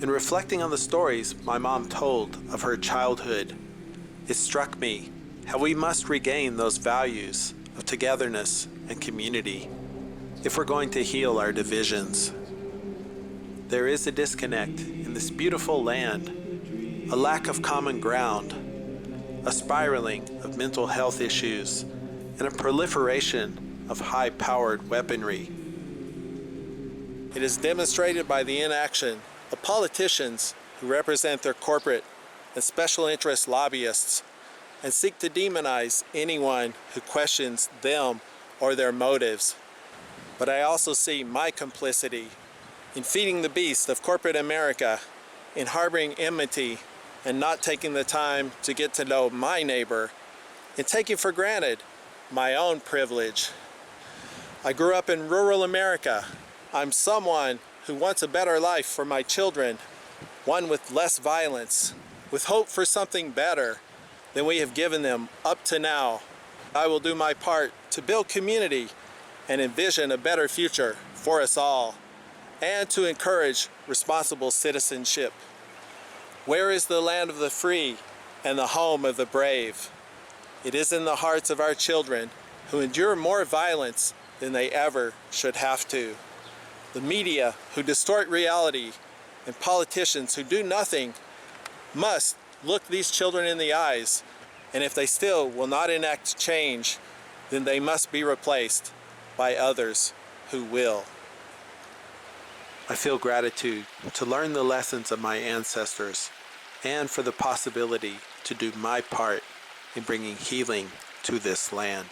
In reflecting on the stories my mom told of her childhood, it struck me how we must regain those values of togetherness and community if we're going to heal our divisions. There is a disconnect in this beautiful land, a lack of common ground, a spiraling of mental health issues, and a proliferation of high-powered weaponry. It is demonstrated by the inaction of politicians who represent their corporate and special interest lobbyists and seek to demonize anyone who questions them or their motives. But I also see my complicity in feeding the beast of corporate America, in harboring enmity and not taking the time to get to know my neighbor, in taking for granted my own privilege. I grew up in rural America. I'm someone who wants a better life for my children, one with less violence, with hope for something better than we have given them up to now. I will do my part to build community and envision a better future for us all, and to encourage responsible citizenship. Where is the land of the free and the home of the brave? It is in the hearts of our children who endure more violence than they ever should have to. The media who distort reality and politicians who do nothing must look these children in the eyes, and if they still will not enact change, then they must be replaced by others who will. I feel gratitude to learn the lessons of my ancestors and for the possibility to do my part in bringing healing to this land.